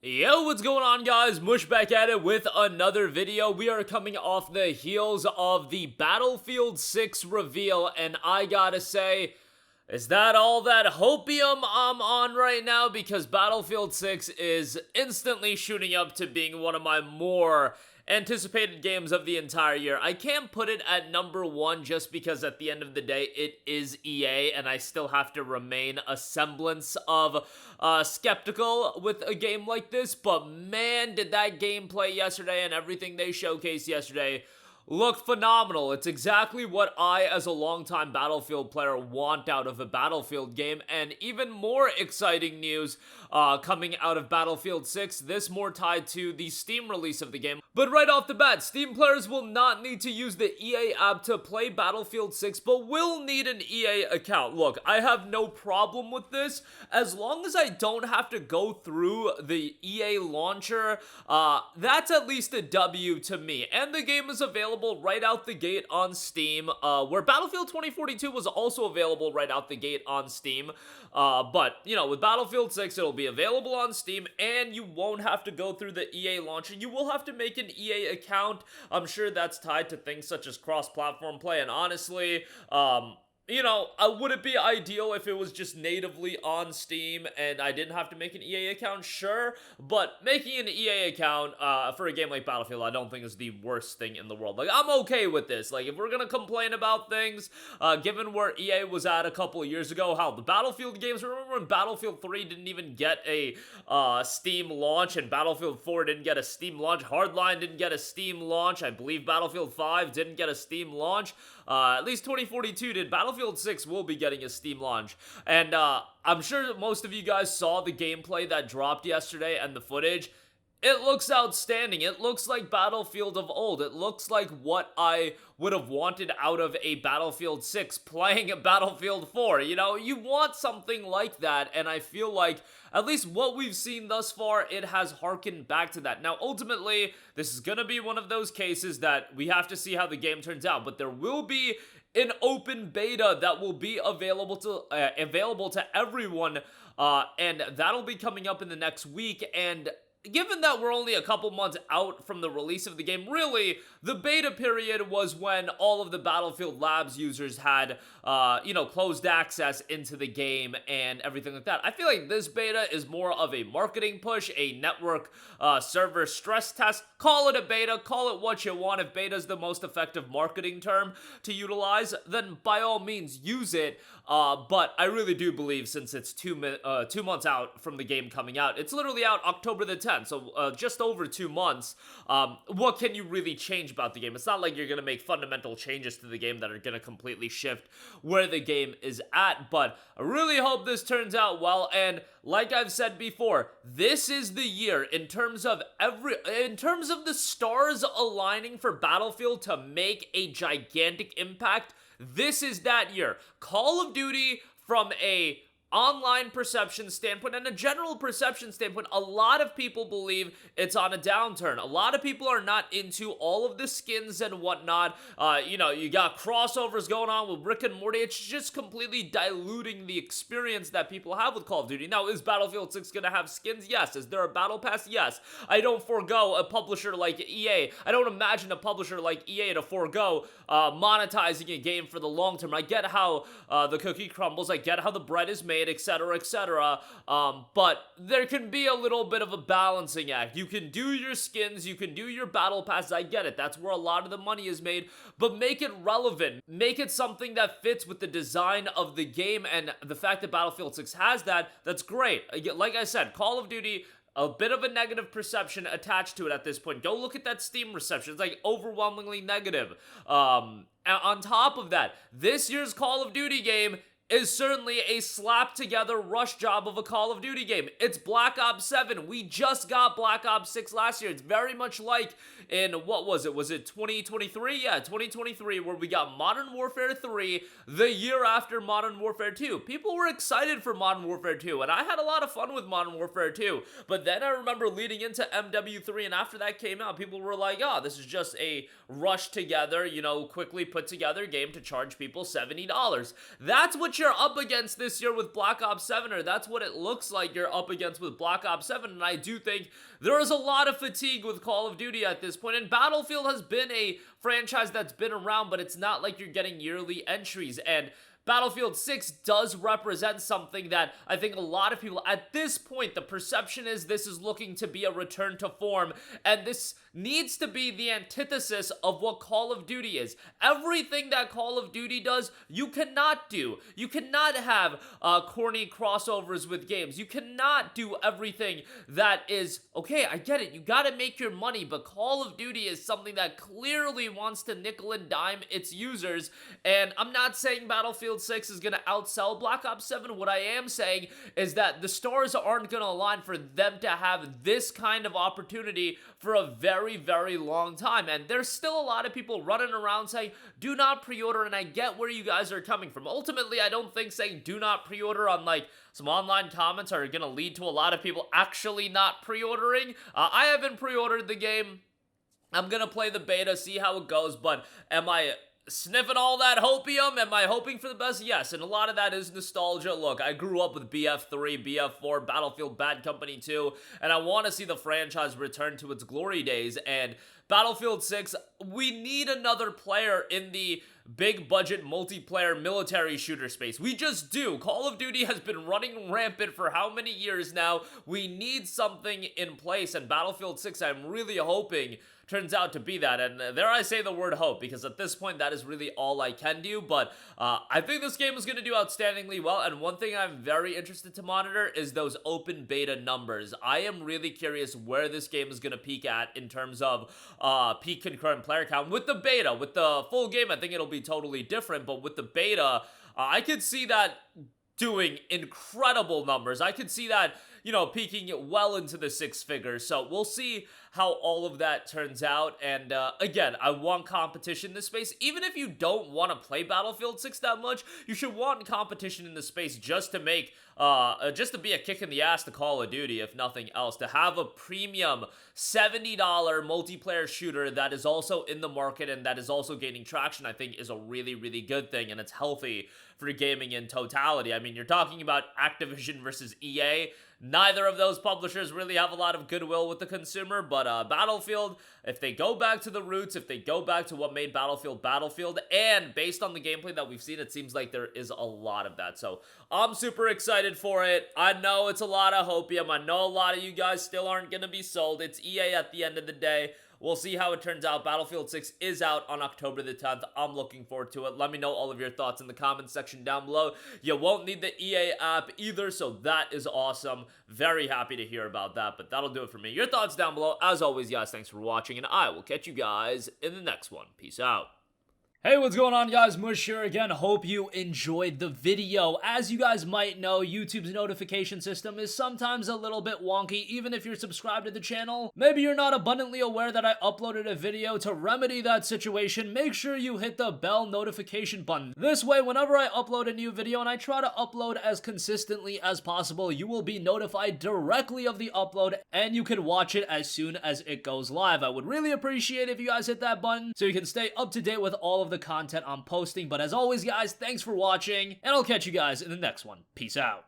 Yo, what's going on, guys? Mush back at it with another video. We are coming off the heels of the Battlefield 6 reveal, and I gotta say, is that all that hopium I'm on right now? Because Battlefield 6 is instantly shooting up to being one of my more anticipated games of the entire year. I can't put it at number one just because at the end of the day it is EA and I still have to remain a semblance of skeptical with a game like this, but man, did that gameplay yesterday and everything they showcased yesterday look phenomenal. It's exactly what I, as a longtime Battlefield player, want out of a Battlefield game, and even more exciting news coming out of Battlefield 6, this more tied to the Steam release of the game. But right off the bat, Steam players will not need to use the EA app to play Battlefield 6, but will need an EA account. Look, I have no problem with this, as long as I don't have to go through the EA launcher. That's at least a W to me, and the game is available right out the gate on Steam, where Battlefield 2042 was also available right out the gate on Steam, but, you know, with Battlefield 6, it'll be available on Steam, and you won't have to go through the EA launcher. You will have to make an EA account. I'm sure that's tied to things such as cross-platform play, and honestly, you know, would it be ideal if it was just natively on Steam and I didn't have to make an EA account? Sure, but making an EA account for a game like Battlefield, I don't think is the worst thing in the world. Like, I'm okay with this. Like, if we're gonna complain about things, given where EA was at a couple of years ago, how the Battlefield games, remember when Battlefield 3 didn't even get a Steam launch, and Battlefield 4 didn't get a Steam launch, Hardline didn't get a Steam launch, I believe Battlefield 5 didn't get a Steam launch, at least 2042 did. Battlefield 6 will be getting a Steam launch, and I'm sure most of you guys saw the gameplay that dropped yesterday and the footage. It looks outstanding. It looks like Battlefield of old. It looks like what I would have wanted out of a Battlefield 6 playing a Battlefield 4. You know, you want something like that, and I feel like at least what we've seen thus far, it has harkened back to that. Now, ultimately, this is going to be one of those cases that we have to see how the game turns out, but there will be an open beta that will be available to everyone, and that'll be coming up in the next week. And given that we're only a couple months out from the release of the game, really, the beta period was when all of the Battlefield Labs users had, you know, closed access into the game and everything like that. I feel like this beta is more of a marketing push, a network server stress test. Call it a beta, call it what you want. If beta is the most effective marketing term to utilize, then by all means use it. But I really do believe, since it's 2 months out from the game coming out, it's literally out October the 10th, so just over 2 months, what can you really change about the game? It's not like you're going to make fundamental changes to the game that are going to completely shift where the game is at, but I really hope this turns out well. And like I've said before, this is the year in terms of the stars aligning for Battlefield to make a gigantic impact. This is that year. Call of Duty, from a online perception standpoint and a general perception standpoint, a lot of people believe it's on a downturn. A lot of people are not into all of the skins and whatnot. You know, you got crossovers going on with Rick and Morty. It's just completely diluting the experience that people have with Call of Duty. Now, is Battlefield 6 gonna have skins? Yes. Is there a battle pass? Yes. I don't forego a publisher like EA. I don't imagine a publisher like EA to forego monetizing a game for the long term. I get how the cookie crumbles. I get how the bread is made, etc., etc., but there can be a little bit of a balancing act. You can do your skins, you can do your battle passes, I get it, that's where a lot of the money is made, but make it relevant, make it something that fits with the design of the game, and the fact that Battlefield 6 has that, that's great. Like I said, Call of Duty, a bit of a negative perception attached to it at this point. Go look at that Steam reception. It's like overwhelmingly negative. On top of that, this year's Call of Duty game is certainly a slap-together rush job of a Call of Duty game. It's Black Ops 7. We just got Black Ops 6 last year. It's very much like in, what was it? Was it 2023? Yeah, 2023, where we got Modern Warfare 3 the year after Modern Warfare 2. People were excited for Modern Warfare 2, and I had a lot of fun with Modern Warfare 2. But then I remember leading into MW3, and after that came out, people were like, oh, this is just a rush together, you know, quickly put together game to charge people $70. That's what you're up against this year with Black Ops 7, or that's what it looks like you're up against with Black Ops 7, and I do think there is a lot of fatigue with Call of Duty at this point, and Battlefield has been a franchise that's been around, but it's not like you're getting yearly entries, and Battlefield 6 does represent something that I think a lot of people, at this point, the perception is this is looking to be a return to form, and this needs to be the antithesis of what Call of Duty is. Everything that Call of Duty does, you cannot do. You cannot have corny crossovers with games. You cannot do everything that is, okay, I get it, you gotta make your money, but Call of Duty is something that clearly wants to nickel and dime its users, and I'm not saying Battlefield 6 is gonna outsell Black Ops 7. What I am saying is that the stars aren't gonna align for them to have this kind of opportunity for a very, very long time, and there's still a lot of people running around saying do not pre-order, and I get where you guys are coming from. Ultimately, I don't think saying do not pre-order on like some online comments are gonna lead to a lot of people actually not pre-ordering. I haven't pre-ordered the game. I'm gonna play the beta, see how it goes, but am I sniffing all that hopium? Am I hoping for the best? Yes, and a lot of that is nostalgia. Look, I grew up with BF3, BF4, Battlefield Bad Company 2, and I want to see the franchise return to its glory days, and Battlefield 6, we need another player in the big budget multiplayer military shooter space. We just do. Call of Duty has been running rampant for how many years now? We need something in place, and Battlefield 6, I'm really hoping turns out to be that, and there I say the word hope, because at this point that is really all I can do, but I think this game is going to do outstandingly well, and one thing I'm very interested to monitor is those open beta numbers. I am really curious where this game is going to peak at in terms of peak concurrent player count. With the beta, with the full game, I think it'll be totally different, but with the beta, I could see that doing incredible numbers. I could see that, you know, peaking it well into the six figures, so we'll see how all of that turns out, and again, I want competition in this space. Even if you don't want to play Battlefield 6 that much, you should want competition in the space just to make, just to be a kick in the ass to Call of Duty, if nothing else. To have a premium $70 multiplayer shooter that is also in the market and that is also gaining traction, I think is a really, really good thing, and it's healthy for gaming in totality. I mean, you're talking about Activision versus EA. Neither of those publishers really have a lot of goodwill with the consumer, but Battlefield, if they go back to the roots, if they go back to what made Battlefield Battlefield, and based on the gameplay that we've seen, it seems like there is a lot of that. So I'm super excited for it. I know it's a lot of hopium. I know a lot of you guys still aren't going to be sold. It's EA at the end of the day. We'll see how it turns out. Battlefield 6 is out on October the 10th. I'm looking forward to it. Let me know all of your thoughts in the comments section down below. You won't need the EA app either, so that is awesome. Very happy to hear about that, but that'll do it for me. Your thoughts down below. As always, guys, thanks for watching, and I will catch you guys in the next one. Peace out. Hey, what's going on, guys? Mush here again. Hope you enjoyed the video. As you guys might know, YouTube's notification system is sometimes a little bit wonky, even if you're subscribed to the channel. Maybe you're not abundantly aware that I uploaded a video. To remedy that situation, make sure you hit the bell notification button. This way, whenever I upload a new video, and I try to upload as consistently as possible, you will be notified directly of the upload, and you can watch it as soon as it goes live. I would really appreciate if you guys hit that button so you can stay up to date with all of the content I'm posting. But as always, guys, thanks for watching, and I'll catch you guys in the next one. Peace out.